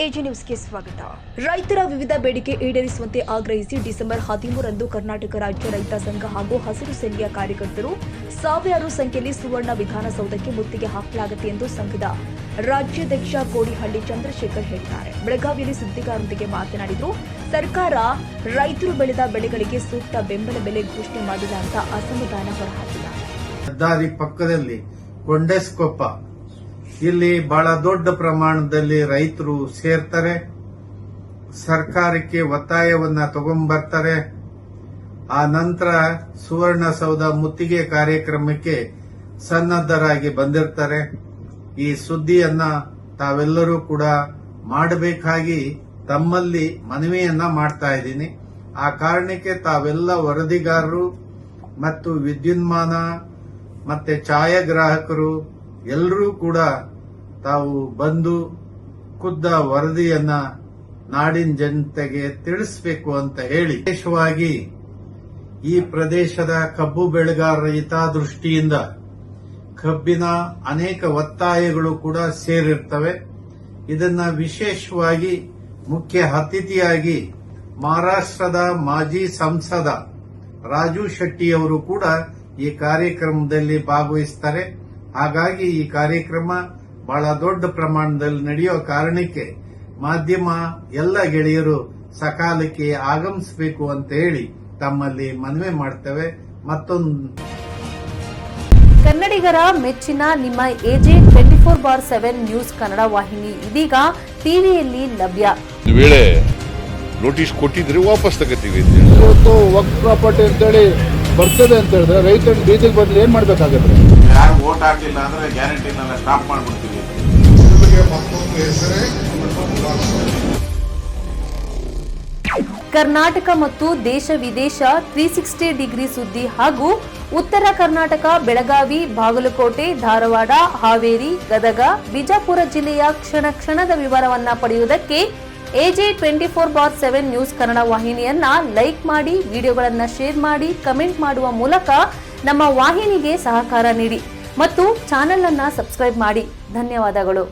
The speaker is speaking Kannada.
ಎಜಿ ನ್ಯೂಸ್ಗೆ ಸ್ವಾಗತ. ರೈತರ ವಿವಿಧ ಬೇಡಿಕೆ ಈಡೇರಿಸುವಂತೆ ಆಗ್ರಹಿಸಿ ಡಿಸೆಂಬರ್ 13ರಂದು ಕರ್ನಾಟಕ ರಾಜ್ಯ ರೈತ ಸಂಘ ಹಾಗೂ ಹಸಿರು ಸೇನೆಯ ಕಾರ್ಯಕರ್ತರು ಸಾವಿರಾರು ಸಂಖ್ಯೆಯಲ್ಲಿ ಸುವರ್ಣ ವಿಧಾನಸೌಧಕ್ಕೆ ಮುತ್ತಿಗೆ ಹಾಕಲಾಗುತ್ತೆ ಎಂದು ಸಂಘದ ರಾಜ್ಯಾಧ್ಯಕ್ಷ ಕೋಡಿಹಳ್ಳಿ ಚಂದ್ರಶೇಖರ್ ಹೇಳಿದ್ದಾರೆ. ಬೆಳಗಾವಿಯಲ್ಲಿ ಸುದ್ದಿಗಾರರೊಂದಿಗೆ ಮಾತನಾಡಿದರು. ಸರ್ಕಾರ ರೈತರು ಬೆಳೆದ ಬೆಳೆಗಳಿಗೆ ಸೂಕ್ತ ಬೆಂಬಲ ಬೆಲೆ ಘೋಷಣೆ ಮಾಡಿಲ್ಲ ಅಂತ ಅಸಮಾಧಾನ ಹೊರಹಾಕಿದ್ದಾರೆ. ಹೆದ್ದಾರಿ ಪಕ್ಕದಲ್ಲಿ ಕೊಂಡೆಸ್ಕೊಪ್ಪ ಇಲ್ಲಿ ಬಹಳ ದೊಡ್ಡ ಪ್ರಮಾಣದಲ್ಲಿ ರೈತರು ಸೇರ್ತಾರೆ, ಸರ್ಕಾರಕ್ಕೆ ಒತ್ತಾಯವನ್ನ ತಗೊಂಡ್ಬರ್ತಾರೆ. ಆ ನಂತರ ಸುವರ್ಣಸೌಧ ಮುತ್ತಿಗೆ ಕಾರ್ಯಕ್ರಮಕ್ಕೆ ಸನ್ನದ್ಧರಾಗಿ ಬಂದಿರ್ತಾರೆ. ಈ ಸುದ್ದಿಯನ್ನ ತಾವೆಲ್ಲರೂ ಕೂಡ ಮಾಡಬೇಕಾಗಿ ತಮ್ಮಲ್ಲಿ ಮನವಿಯನ್ನ ಮಾಡ್ತಾ ಇದ್ದೀನಿ. ಆ ಕಾರಣಕ್ಕೆ ತಾವೆಲ್ಲ ವರದಿಗಾರರು ಮತ್ತು ವಿದ್ಯುನ್ಮಾನ ಮತ್ತೆ ಛಾಯಾಗ್ರಾಹಕರು ಎಲ್ಲರೂ ಕೂಡ ತಾವು ಬಂದು ಖುದ್ದ ವರದಿಯನ್ನ ನಾಡಿನ ಜನತೆಗೆ ತಿಳಿಸಬೇಕು ಅಂತ ಹೇಳಿ, ವಿಶೇಷವಾಗಿ ಈ ಪ್ರದೇಶದ ಕಬ್ಬು ಬೆಳೆಗಾರರ ಹಿತದೃಷ್ಟಿಯಿಂದ ಕಬ್ಬಿನ ಅನೇಕ ಒತ್ತಾಯಗಳು ಕೂಡ ಸೇರಿರ್ತವೆ. ಇದನ್ನ ವಿಶೇಷವಾಗಿ ಮುಖ್ಯ ಅತಿಥಿಯಾಗಿ ಮಹಾರಾಷ್ಟ್ರದ ಮಾಜಿ ಸಂಸದ ರಾಜು ಶೆಟ್ಟಿಯವರು ಕೂಡ ಈ ಕಾರ್ಯಕ್ರಮದಲ್ಲಿ ಭಾಗವಹಿಸುತ್ತಾರೆ. ಹಾಗಾಗಿ ಈ ಕಾರ್ಯಕ್ರಮ ಬಹಳ ದೊಡ್ಡ ಪ್ರಮಾಣದಲ್ಲಿ ನಡೆಯುವ ಕಾರಣಕ್ಕೆ ಮಾಧ್ಯಮ ಎಲ್ಲ ಗೆಳೆಯರು ಸಕಾಲಕ್ಕೆ ಆಗಮಿಸಬೇಕು ಅಂತ ಹೇಳಿ ತಮ್ಮಲ್ಲಿ ಮನವಿ ಮಾಡ್ತೇವೆ. ಕನ್ನಡಿಗರ ಮೆಚ್ಚಿನ ನಿಮ್ಮ ಎಜೆ 24/7 ನ್ಯೂಸ್ ಕನ್ನಡ ವಾಹಿನಿ ಇದೀಗ ಟಿವಿಯಲ್ಲಿ ಲಭ್ಯ. ವೇಳೆ ನೋಟಿಸ್ ಕೊಟ್ಟಿದ್ರೆ ವಾಪಸ್ ತಗೋತೀವಿ. ಇವತ್ತು ವಕ್ಫ್ ಪ್ರಾಪರ್ಟಿ ಅಂತೇಳಿ ಬರ್ತದೆ ಅಂತ ಹೇಳಿದ್ರೆ ರೈತರ ಬೀದಿಗೆ ಬದಲು ಏನ್ ಮಾಡ್ಬೇಕಾಗತ್ತೆ? ಯಾರು ವೋಟ್ ಹಾಕಲಿಲ್ಲ ಅಂದ್ರೆ ಗ್ಯಾರಂಟಿನೆಲ್ಲ ಸ್ಟಾಪ್ ಮಾಡ್ಬಿಡ್ತೀವಿ. ಕರ್ನಾಟಕ ಮತ್ತು ದೇಶ ವಿದೇಶ 360 ಡಿಗ್ರಿ ಸುದ್ದಿ ಹಾಗೂ ಉತ್ತರ ಕರ್ನಾಟಕ, ಬೆಳಗಾವಿ, ಬಾಗಲಕೋಟೆ, ಧಾರವಾಡ, ಹಾವೇರಿ, ಗದಗ, ಬಿಜಾಪುರ ಜಿಲ್ಲೆಯ ಕ್ಷಣ ಕ್ಷಣದ ವಿವರವನ್ನ ಪಡೆಯುವುದಕ್ಕೆ ಎಜೆ 24/7 ನ್ಯೂಸ್ ಕನ್ನಡ ವಾಹಿನಿಯನ್ನ ಲೈಕ್ ಮಾಡಿ, ವಿಡಿಯೋಗಳನ್ನ ಶೇರ್ ಮಾಡಿ, ಕಮೆಂಟ್ ಮಾಡುವ ಮೂಲಕ ನಮ್ಮ ವಾಹಿನಿಗೆ ಸಹಕಾರ ನೀಡಿ ಮತ್ತು ಚಾನೆಲ್ ಅನ್ನ ಸಬ್ಸ್ಕ್ರೈಬ್ ಮಾಡಿ. ಧನ್ಯವಾದಗಳು.